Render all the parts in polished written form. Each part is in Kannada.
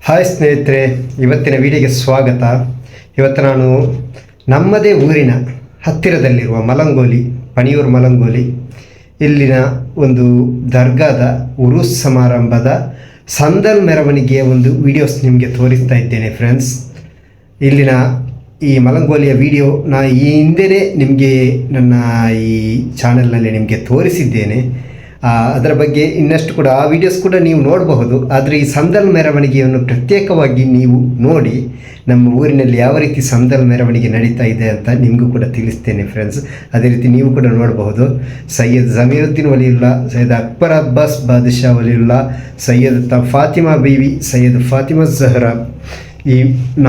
ಹಾಯ್ ಸ್ನೇಹಿತರೆ, ಇವತ್ತಿನ ವಿಡಿಯೋಗೆ ಸ್ವಾಗತ. ಇವತ್ತು ನಾನು ನಮ್ಮದೇ ಊರಿನ ಹತ್ತಿರದಲ್ಲಿರುವ ಮಲಂಗೋಲಿ, ಪಣಿಯೂರು ಮಲಂಗೋಲಿ ಇಲ್ಲಿನ ಒಂದು ದರ್ಗಾದ ಉರುಸ್ ಸಮಾರಂಭದ ಸಂದಲ್ ಮೆರವಣಿಗೆಯ ಒಂದು ವಿಡಿಯೋಸ್ ನಿಮಗೆ ತೋರಿಸ್ತಾ ಇದ್ದೇನೆ ಫ್ರೆಂಡ್ಸ್. ಇಲ್ಲಿನ ಈ ಮಲಂಗೋಲಿಯ ವಿಡಿಯೋ ಈ ಹಿಂದೆಯೇ ನಿಮಗೆ ನನ್ನ ಈ ಚಾನಲ್ನಲ್ಲಿ ನಿಮಗೆ ತೋರಿಸಿದ್ದೇನೆ. ಅದರ ಬಗ್ಗೆ ಇನ್ನಷ್ಟು ಕೂಡ ಆ ವಿಡಿಯೋಸ್ ಕೂಡ ನೀವು ನೋಡಬಹುದು. ಆದರೆ ಈ ಸಂದಲ್ ಮೆರವಣಿಗೆಯನ್ನು ಪ್ರತ್ಯೇಕವಾಗಿ ನೀವು ನೋಡಿ ನಮ್ಮ ಊರಿನಲ್ಲಿ ಯಾವ ರೀತಿ ಸಂದಲ್ ಮೆರವಣಿಗೆ ನಡೀತಾ ಇದೆ ಅಂತ ನಿಮಗೂ ಕೂಡ ತಿಳಿಸ್ತೇನೆ ಫ್ರೆಂಡ್ಸ್. ಅದೇ ರೀತಿ ನೀವು ಕೂಡ ನೋಡಬಹುದು. ಸೈಯದ್ ಜಮೀರುದ್ದೀನ್ ವಲಿಯುಲ್ಲಾ, ಸೈಯದ್ ಅಕ್ಬರ್ ಅಬ್ಬಾಸ್ ಬಾದಶಾ ವಲಿಯುಲ್ಲಾ, ಸೈಯದ್ ಫಾತಿಮಾ ಬೀವಿ, ಸೈಯದ್ ಫಾತಿಮಾ ಝಹ್ರಾ, ಈ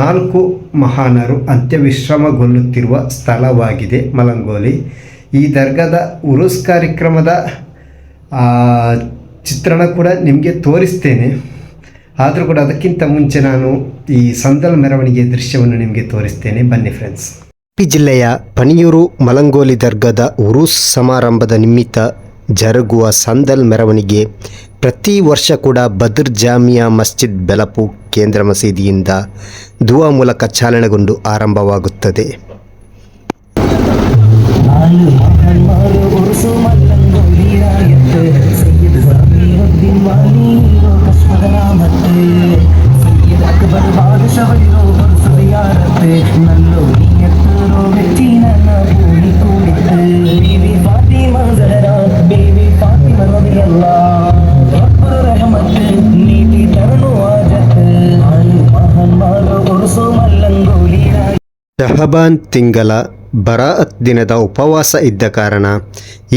4 ಮಹಾನರು ಅಂತ್ಯವಿಶ್ರಮಗೊಳ್ಳುತ್ತಿರುವ ಸ್ಥಳವಾಗಿದೆ ಮಲಂಗೋಲಿ. ಈ ದರ್ಗಾದ ಉರುಸ್ ಕಾರ್ಯಕ್ರಮದ ಚಿತ್ರಣ ಕೂಡ ನಿಮಗೆ ತೋರಿಸ್ತೇನೆ. ಆದರೂ ಕೂಡ ಅದಕ್ಕಿಂತ ಮುಂಚೆ ನಾನು ಈ ಸಂದಲ್ ಮೆರವಣಿಗೆ ದೃಶ್ಯವನ್ನು ನಿಮಗೆ ತೋರಿಸ್ತೇನೆ. ಬನ್ನಿ ಫ್ರೆಂಡ್ಸ್. ಉಡುಪಿ ಜಿಲ್ಲೆಯ ಪಣಿಯೂರು ಮಲಂಗೋಲಿ ದರ್ಗಾದ ಉರುಸ್ ಸಮಾರಂಭದ ನಿಮಿತ್ತ ಜರುಗುವ ಸಂದಲ್ ಮೆರವಣಿಗೆ ಪ್ರತಿ ವರ್ಷ ಕೂಡ ಬದರ್ ಜಾಮಿಯಾ ಮಸ್ಜಿದ್ ಬೆಲಪು ಕೇಂದ್ರ ಮಸೀದಿಯಿಂದ ದುವಾ ಮೂಲಕ ಚಾಲನೆಗೊಂಡು ಆರಂಭವಾಗುತ್ತದೆ. ಶಹಬಾನ್ ತಿಂಗಳ ಬರಾಅತ್ ದಿನದ ಉಪವಾಸ ಇದ್ದ ಕಾರಣ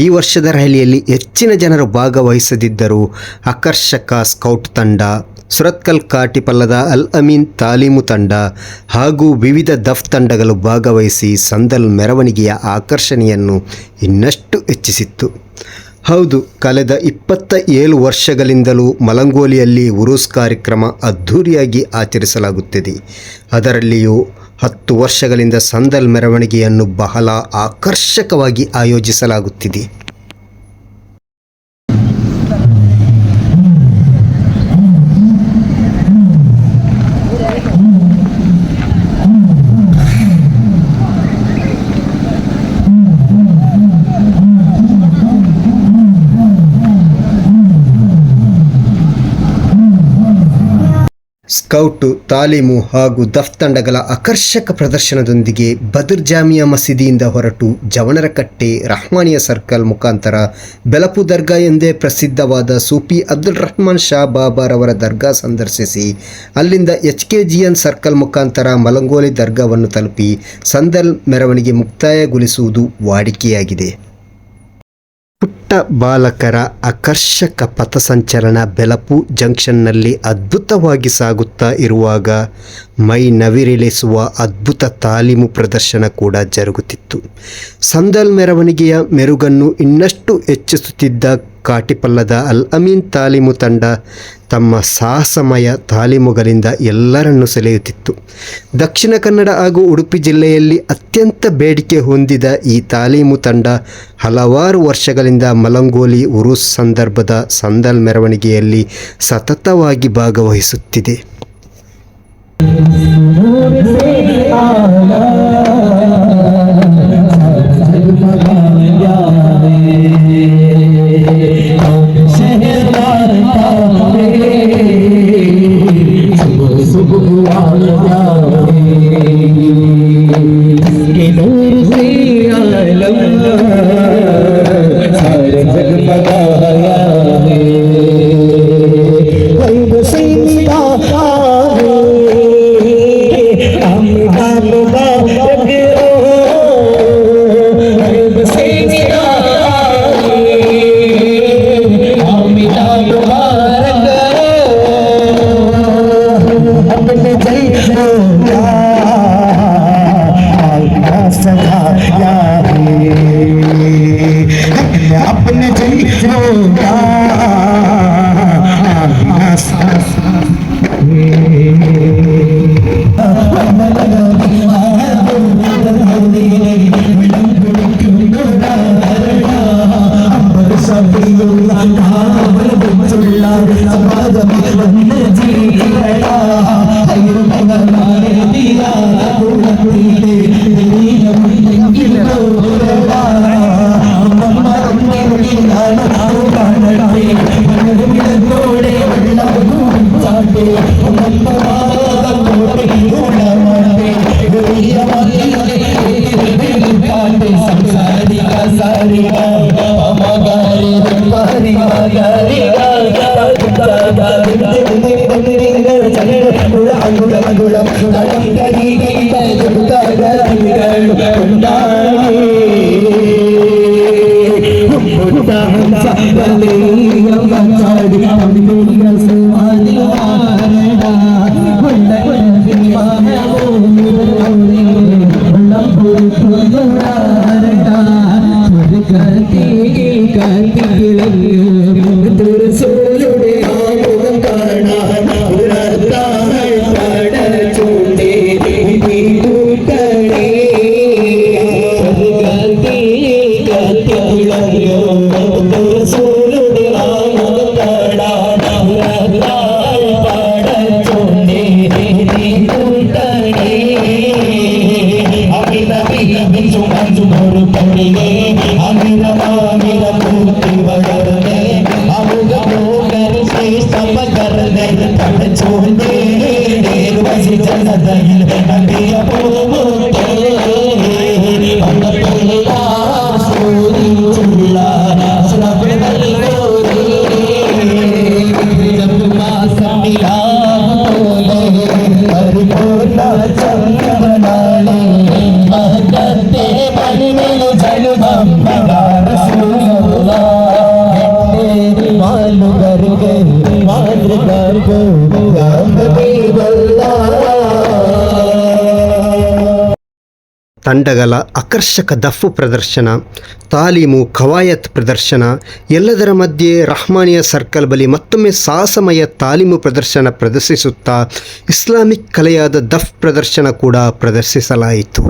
ಈ ವರ್ಷದ ರ್ಯಾಲಿಯಲ್ಲಿ ಹೆಚ್ಚಿನ ಜನರು ಭಾಗವಹಿಸದಿದ್ದರೂ ಆಕರ್ಷಕ ಸ್ಕೌಟ್ ತಂಡ, ಸುರತ್ಕಲ್ ಕಾಟಿಪಲ್ಲದ ಅಲ್ ಅಮೀನ್ ತಾಲೀಮು ತಂಡ ಹಾಗೂ ವಿವಿಧ ದಫ್ ತಂಡಗಳು ಭಾಗವಹಿಸಿ ಸಂದಲ್ ಮೆರವಣಿಗೆಯ ಆಕರ್ಷಣೆಯನ್ನು ಇನ್ನಷ್ಟು ಹೆಚ್ಚಿಸಿತ್ತು. ಹೌದು, ಕಳೆದ 27 ವರ್ಷಗಳಿಂದಲೂ ಮಲಂಗೋಲಿಯಲ್ಲಿ ಉರುಸ್ ಕಾರ್ಯಕ್ರಮ ಅದ್ಧೂರಿಯಾಗಿ ಆಚರಿಸಲಾಗುತ್ತಿದೆ. ಅದರಲ್ಲಿಯೂ 10 ವರ್ಷಗಳಿಂದ ಸಂದಲ್ ಮೆರವಣಿಗೆಯನ್ನು ಬಹಳ ಆಕರ್ಷಕವಾಗಿ ಆಯೋಜಿಸಲಾಗುತ್ತಿದೆ. ಸ್ಕೌಟು, ತಾಲೀಮು ಹಾಗೂ ದಫ್ ತಂಡಗಳ ಆಕರ್ಷಕ ಪ್ರದರ್ಶನದೊಂದಿಗೆ ಬದರ್ ಜಾಮಿಯಾ ಮಸೀದಿಯಿಂದ ಹೊರಟು ಜವನರಕಟ್ಟೆ, ರಹ್ಮಾನಿಯಾ ಸರ್ಕಲ್ ಮುಖಾಂತರ ಬೆಲಪು ದರ್ಗಾ ಎಂದೇ ಪ್ರಸಿದ್ಧವಾದ ಸೂಫಿ ಅಬ್ದುಲ್ ರಹಮಾನ್ ಶಾ ಬಾಬಾರವರ ದರ್ಗಾ ಸಂದರ್ಶಿಸಿ ಅಲ್ಲಿಂದ HKGN ಸರ್ಕಲ್ ಮುಖಾಂತರ ಮಲಂಗೋಲಿ ದರ್ಗಾವನ್ನು ತಲುಪಿ ಸಂದಲ್ ಮೆರವಣಿಗೆ ಮುಕ್ತಾಯಗೊಳಿಸುವುದು ವಾಡಿಕೆಯಾಗಿದೆ. ಪುಟ್ಟ ಬಾಲಕರ ಆಕರ್ಷಕ ಪಥಸಂಚಲನ ಬೆಲಪು ಜಂಕ್ಷನ್ನಲ್ಲಿ ಅದ್ಭುತವಾಗಿ ಸಾಗುತ್ತಾ ಇರುವಾಗ ಮೈ ನವಿರಿಳಿಸುವ ಅದ್ಭುತ ತಾಲೀಮು ಪ್ರದರ್ಶನ ಕೂಡ ಜರುಗುತ್ತಿತ್ತು. ಸಂದಲ್ ಮೆರವಣಿಗೆಯ ಮೆರುಗನ್ನು ಇನ್ನಷ್ಟು ಹೆಚ್ಚಿಸುತ್ತಿದ್ದ ಕಾಟಿಪಲ್ಲದ ಅಲ್ ಅಮೀನ್ ತಾಲೀಮು ತಂಡ ತಮ್ಮ ಸಾಹಸಮಯ ತಾಲೀಮುಗಳಿಂದ ಎಲ್ಲರನ್ನೂ ಸೆಳೆಯುತ್ತಿತ್ತು. ದಕ್ಷಿಣ ಕನ್ನಡ ಹಾಗೂ ಉಡುಪಿ ಜಿಲ್ಲೆಯಲ್ಲಿ ಅತ್ಯಂತ ಬೇಡಿಕೆ ಹೊಂದಿದ ಈ ತಾಲೀಮು ತಂಡ ಹಲವಾರು ವರ್ಷಗಳಿಂದ ಮಲಂಗೋಲಿ ಉರುಸ್ ಸಂದರ್ಭದ ಸಂದಲ್ ಮೆರವಣಿಗೆಯಲ್ಲಿ ಸತತವಾಗಿ ಭಾಗವಹಿಸುತ್ತಿದೆ. Sampai ತಂಡಗಳ ಆಕರ್ಷಕ ದಫ್ಫು ಪ್ರದರ್ಶನ, ತಾಲೀಮು, ಕವಾಯತ್ ಪ್ರದರ್ಶನ, ಎಲ್ಲದರ ಮಧ್ಯೆ ರಹಮಾನಿಯ ಸರ್ಕಲ್ ಬಳಿ ಮತ್ತೊಮ್ಮೆ ಸಾಹಸಮಯ ತಾಲೀಮು ಪ್ರದರ್ಶನ ಪ್ರದರ್ಶಿಸುತ್ತಾ ಇಸ್ಲಾಮಿಕ್ ಕಲೆಯಾದ ದಫ್ ಪ್ರದರ್ಶನ ಕೂಡ ಪ್ರದರ್ಶಿಸಲಾಯಿತು.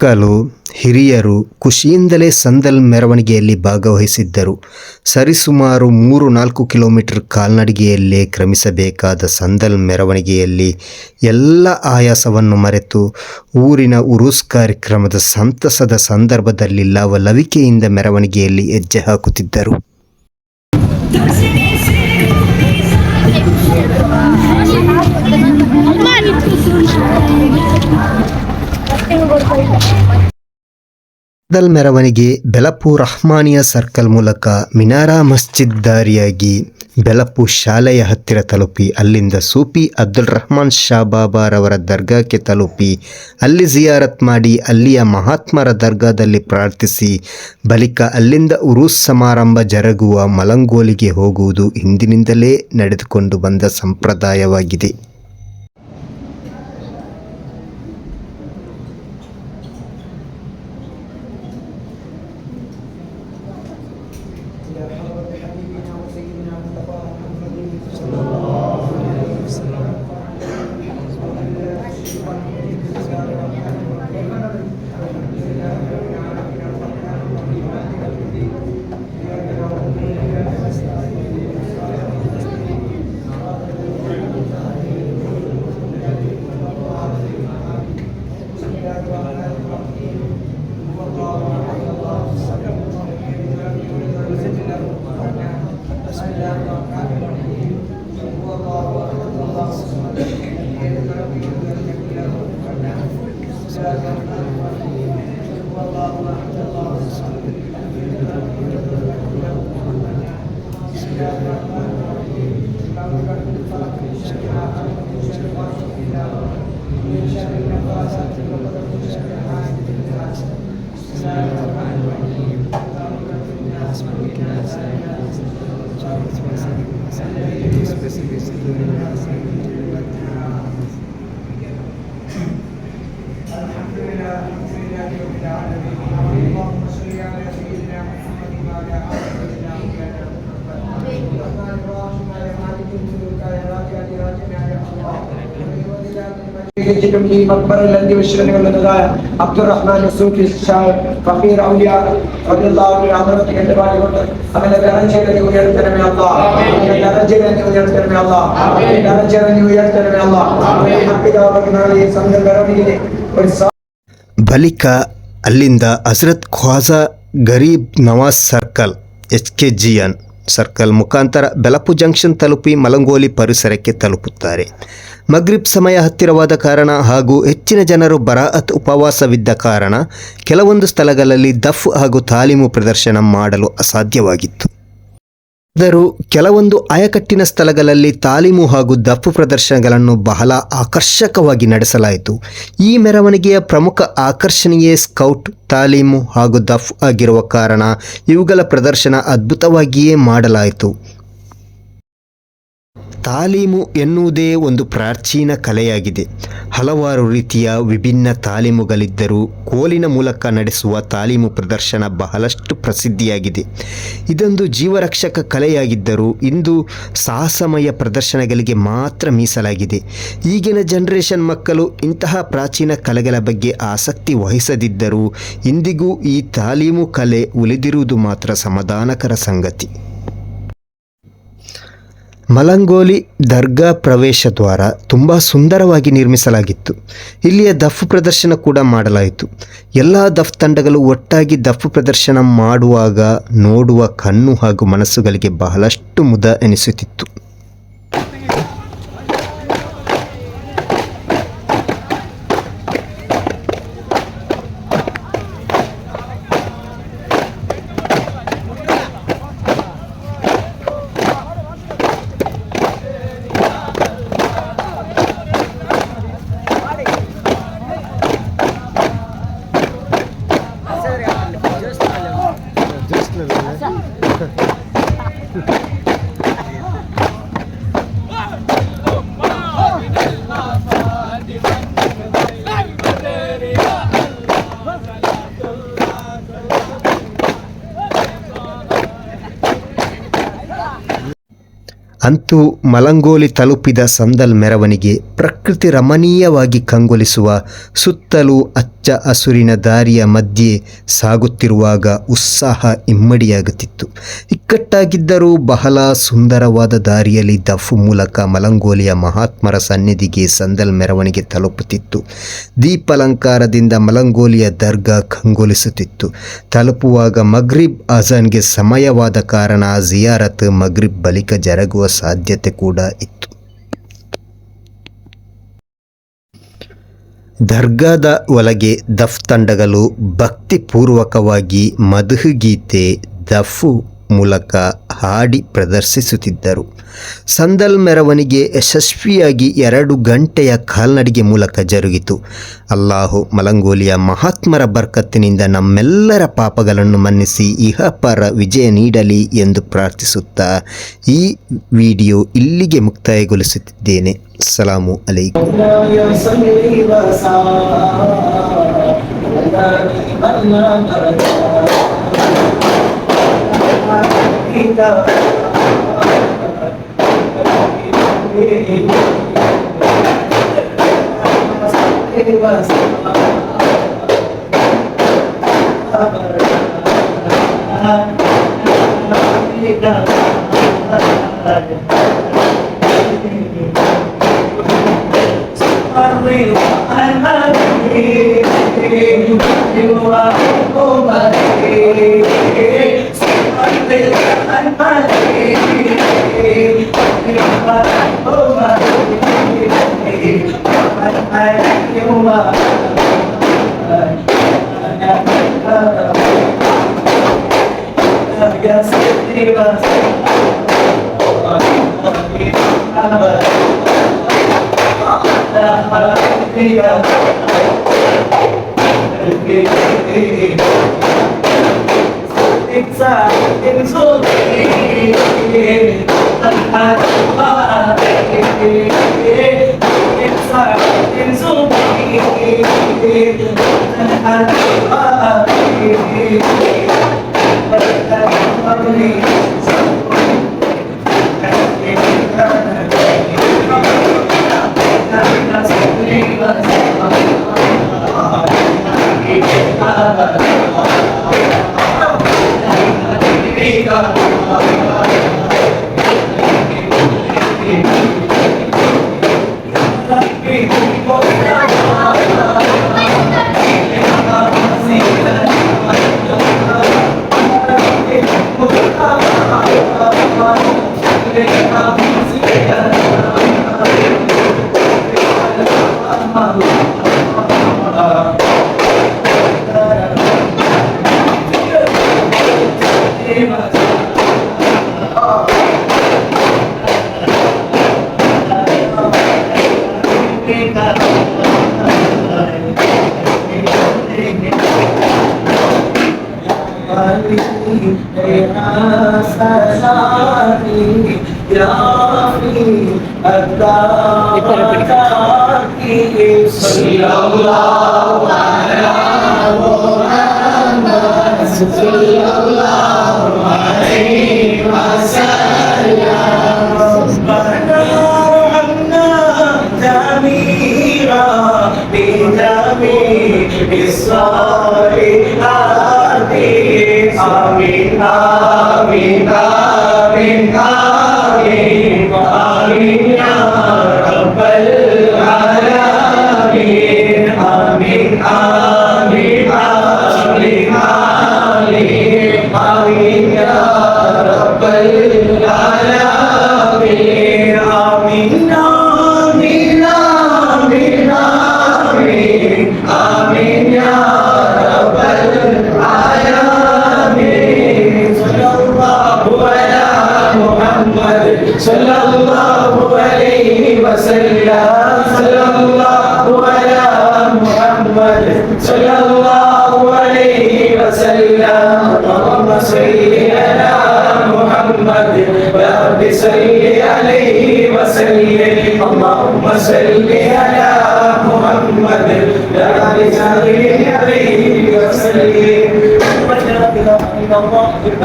ಮಕ್ಕಳು ಹಿರಿಯರು ಖುಷಿಯಿಂದಲೇ ಸಂದಲ್ ಮೆರವಣಿಗೆಯಲ್ಲಿ ಭಾಗವಹಿಸಿದ್ದರು. ಸರಿಸುಮಾರು 3-4 ಕಿಲೋಮೀಟರ್ ಕಾಲ್ನಡಿಗೆಯಲ್ಲೇ ಕ್ರಮಿಸಬೇಕಾದ ಸಂದಲ್ ಮೆರವಣಿಗೆಯಲ್ಲಿ ಎಲ್ಲ ಆಯಾಸವನ್ನು ಮರೆತು ಊರಿನ ಉರೂಸ್ ಕಾರ್ಯಕ್ರಮದ ಸಂತಸದ ಸಂದರ್ಭದಲ್ಲಿ ಲವಲವಿಕೆಯಿಂದ ಮೆರವಣಿಗೆಯಲ್ಲಿ ಹೆಜ್ಜೆ ಹಾಕುತ್ತಿದ್ದರು. ಸಂದಲ್ ಮೆರವಣಿಗೆ ಬೆಲಪು ರಹ್ಮಾನಿಯಾ ಸರ್ಕಲ್ ಮೂಲಕ ಮಿನಾರಾ ಮಸ್ಜಿದ್ ದಾರಿಯಾಗಿ ಬೆಲಪು ಶಾಲೆಯ ಹತ್ತಿರ ತಲುಪಿ ಅಲ್ಲಿಂದ ಸೂಫಿ ಅಬ್ದುಲ್ ರಹಮಾನ್ ಶಾ ಬಾಬಾರವರ ದರ್ಗಾಕ್ಕೆ ತಲುಪಿ ಅಲ್ಲಿ ಜಿಯಾರತ್ ಮಾಡಿ ಅಲ್ಲಿಯ ಮಹಾತ್ಮರ ದರ್ಗಾದಲ್ಲಿ ಪ್ರಾರ್ಥಿಸಿ ಬಳಿಕ ಅಲ್ಲಿಂದ ಉರೂಸ್ ಸಮಾರಂಭ ಜರುಗುವ ಮಲಂಗೋಲಿಗೆ ಹೋಗುವುದು ಹಿಂದಿನಿಂದಲೇ ನಡೆದುಕೊಂಡು ಬಂದ ಸಂಪ್ರದಾಯವಾಗಿದೆ. مقبر الذي وشرني والنذايا عبد الرحمن الصوفي الشاعر فقير اولياء رضي الله عنه حضرتك الدباري أمن درجة الذي ويرتنا من الله درجة الذي ويرتنا من الله درجة الذي ويرتنا من الله حق دعوتنا عليه صلى الله عليه وسلم. ಬಳಿಕ ಅಲ್ಲಿಂದ Hazrat Khwaja Garib Nawaz circle HKGN circle ಮುಖಾಂತರ ಬೆಲಪು ಜಂಕ್ಷನ್ ತಲುಪಿ ಮಲಂಗೋಲಿ ಪರಿಸರಕ್ಕೆ ತಲುಪುತ್ತಾರೆ. ಮಗ್ರಿಬ್ ಸಮಯ ಹತ್ತಿರವಾದ ಕಾರಣ ಹಾಗೂ ಹೆಚ್ಚಿನ ಜನರು ಬರಾಅತ್ ಉಪವಾಸವಿದ್ದ ಕಾರಣ ಕೆಲವೊಂದು ಸ್ಥಳಗಳಲ್ಲಿ ದಫ್ ಹಾಗೂ ತಾಲೀಮು ಪ್ರದರ್ಶನ ಮಾಡಲು ಅಸಾಧ್ಯವಾಗಿತ್ತು. ಆದರೂ ಕೆಲವೊಂದು ಆಯಕಟ್ಟಿನ ಸ್ಥಳಗಳಲ್ಲಿ ತಾಲೀಮು ಹಾಗೂ ದಫ್ ಪ್ರದರ್ಶನಗಳನ್ನು ಬಹಳ ಆಕರ್ಷಕವಾಗಿ ನಡೆಸಲಾಯಿತು. ಈ ಮೆರವಣಿಗೆಯ ಪ್ರಮುಖ ಆಕರ್ಷಣೆಯೇ ಸ್ಕೌಟ್, ತಾಲೀಮು ಹಾಗೂ ದಫ್ ಆಗಿರುವ ಕಾರಣ ಇವುಗಳ ಪ್ರದರ್ಶನ ಅದ್ಭುತವಾಗಿಯೇ ಮಾಡಲಾಯಿತು. ತಾಲೀಮು ಎನ್ನುವುದೇ ಒಂದು ಪ್ರಾಚೀನ ಕಲೆಯಾಗಿದೆ. ಹಲವಾರು ರೀತಿಯ ವಿಭಿನ್ನ ತಾಲೀಮುಗಳಿದ್ದರೂ ಕೋಲಿನ ಮೂಲಕ ನಡೆಸುವ ತಾಲೀಮು ಪ್ರದರ್ಶನ ಬಹಳಷ್ಟು ಪ್ರಸಿದ್ಧಿಯಾಗಿದೆ. ಇದೊಂದು ಜೀವರಕ್ಷಕ ಕಲೆಯಾಗಿದ್ದರೂ ಇಂದು ಸಾಹಸಮಯ ಪ್ರದರ್ಶನಗಳಿಗೆ ಮಾತ್ರ ಮೀಸಲಾಗಿದೆ. ಈಗಿನ ಜನರೇಷನ್ ಮಕ್ಕಳು ಇಂತಹ ಪ್ರಾಚೀನ ಕಲೆಗಳ ಬಗ್ಗೆ ಆಸಕ್ತಿ ವಹಿಸದಿದ್ದರೂ ಇಂದಿಗೂ ಈ ತಾಲೀಮು ಕಲೆ ಉಳಿದಿರುವುದು ಮಾತ್ರ ಸಮಾಧಾನಕರ ಸಂಗತಿ. ಮಲಂಗೋಲಿ ದರ್ಗಾ ಪ್ರವೇಶ ದ್ವಾರ ತುಂಬ ಸುಂದರವಾಗಿ ನಿರ್ಮಿಸಲಾಗಿತ್ತು. ಇಲ್ಲಿಯ ದಫ್ ಪ್ರದರ್ಶನ ಕೂಡ ಮಾಡಲಾಯಿತು. ಎಲ್ಲ ದಫ್ ತಂಡಗಳು ಒಟ್ಟಾಗಿ ದಫ್ ಪ್ರದರ್ಶನ ಮಾಡುವಾಗ ನೋಡುವ ಕಣ್ಣು ಹಾಗೂ ಮನಸ್ಸುಗಳಿಗೆ ಬಹಳಷ್ಟು ಮುದ ಎನಿಸುತ್ತಿತ್ತು. ಅಂತೂ ಮಲಂಗೋಲಿ ತಲುಪಿದ ಸಂದಲ್ ಮೆರವಣಿಗೆ ಪ್ರಕೃತಿ ರಮಣೀಯವಾಗಿ ಕಂಗೊಳಿಸುವ ಸುತ್ತಲೂ ಹಚ್ಚ ಹಸುರಿನ ದಾರಿಯ ಮಧ್ಯೆ ಸಾಗುತ್ತಿರುವಾಗ ಉತ್ಸಾಹ ಇಮ್ಮಡಿಯಾಗುತ್ತಿತ್ತು. ಇಕ್ಕಟ್ಟಾಗಿದ್ದರೂ ಬಹಳ ಸುಂದರವಾದ ದಾರಿಯಲ್ಲಿ ದಫು ಮೂಲಕ ಮಲಂಗೋಲಿಯ ಮಹಾತ್ಮರ ಸನ್ನಿಧಿಗೆ ಸಂದಲ್ ಮೆರವಣಿಗೆ ತಲುಪುತ್ತಿತ್ತು. ದೀಪಾಲಂಕಾರದಿಂದ ಮಲಂಗೋಲಿಯ ದರ್ಗಾ ಕಂಗೊಳಿಸುತ್ತಿತ್ತು. ತಲುಪುವಾಗ ಮಗ್ರಿಬ್ ಅಜಾನ್ಗೆ ಸಮಯವಾದ ಕಾರಣ ಜಿಯಾರತ್ ಮಗ್ರಿಬ್ ಬಳಿಕ ಜರುಗುವ ಸಾಧ್ಯತೆ ಕೂಡ ಇತ್ತು. ದರ್ಗಾದ ಒಳಗೆ ದಫ್ ತಂಡಗಳು ಭಕ್ತಿಪೂರ್ವಕವಾಗಿ ಮಧು ಗೀತೆ ದಫು ಮೂಲಕ ಹಾಡಿ ಪ್ರದರ್ಶಿಸುತ್ತಿದ್ದರು. ಸಂದಲ್ ಮೆರವಣಿಗೆ ಯಶಸ್ವಿಯಾಗಿ 2 ಗಂಟೆಯ ಕಾಲ್ನಡಿಗೆ ಮೂಲಕ ಜರುಗಿತು. ಅಲ್ಲಾಹು ಮಲಂಗೋಲಿಯ ಮಹಾತ್ಮರ ಬರ್ಕತ್ತಿನಿಂದ ನಮ್ಮೆಲ್ಲರ ಪಾಪಗಳನ್ನು ಮನ್ನಿಸಿ ಇಹಪರ ವಿಜಯ ನೀಡಲಿ ಎಂದು ಪ್ರಾರ್ಥಿಸುತ್ತಾ ಈ ವಿಡಿಯೋ ಇಲ್ಲಿಗೆ ಮುಕ್ತಾಯಗೊಳಿಸುತ್ತಿದ್ದೇನೆ. ಅಸ್ಸಲಾಮು ಅಲೈಕುಂ. Allah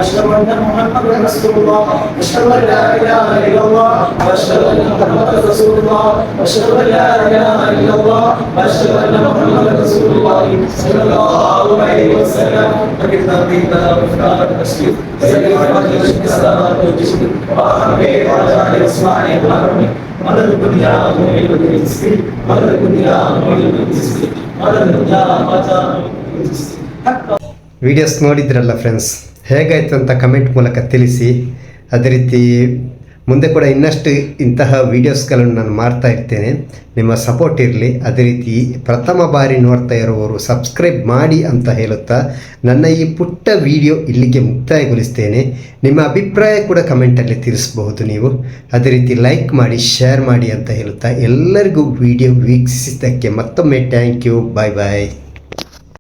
أشهد أن محمدا رسول الله أشهد أن لا إله إلا الله أشهد أن محمدا رسول الله أشهد أن لا إله إلا الله أشهد أن محمدا رسول الله صلى الله عليه وسلم فكتنا بنا وفقنا التشريف سيدنا محمد السلام والجسم وأحمد وعلى آله وصحبه وسلم مدد الدنيا ومن الرزق مدد الدنيا ومن الرزق مدد الدنيا ومن ವಿಡಿಯೋಸ್ ನೋಡಿದ್ರಲ್ಲ ಫ್ರೆಂಡ್ಸ್, ಹೇಗಾಯಿತು ಅಂತ ಕಮೆಂಟ್ ಮೂಲಕ ತಿಳಿಸಿ. ಅದೇ ರೀತಿ ಮುಂದೆ ಕೂಡ ಇನ್ನಷ್ಟು ಇಂತಹ ವೀಡಿಯೋಸ್ಗಳನ್ನು ನಾನು ಮಾಡ್ತಾ ಇರ್ತೇನೆ, ನಿಮ್ಮ ಸಪೋರ್ಟ್ ಇರಲಿ. ಅದೇ ರೀತಿ ಪ್ರಥಮ ಬಾರಿ ನೋಡ್ತಾ ಇರುವವರು ಸಬ್ಸ್ಕ್ರೈಬ್ ಮಾಡಿ ಅಂತ ಹೇಳುತ್ತಾ ನನ್ನ ಈ ಪುಟ್ಟ ವಿಡಿಯೋ ಇಲ್ಲಿಗೆ ಮುಕ್ತಾಯಗೊಳಿಸ್ತೇನೆ. ನಿಮ್ಮ ಅಭಿಪ್ರಾಯ ಕೂಡ ಕಮೆಂಟಲ್ಲಿ ತಿಳಿಸಬಹುದು ನೀವು. ಅದೇ ರೀತಿ ಲೈಕ್ ಮಾಡಿ, ಶೇರ್ ಮಾಡಿ ಅಂತ ಹೇಳುತ್ತಾ ಎಲ್ಲರಿಗೂ ವಿಡಿಯೋ ವೀಕ್ಷಿಸಿದ್ದಕ್ಕೆ ಮತ್ತೊಮ್ಮೆ ಥ್ಯಾಂಕ್ ಯು. Bye bye.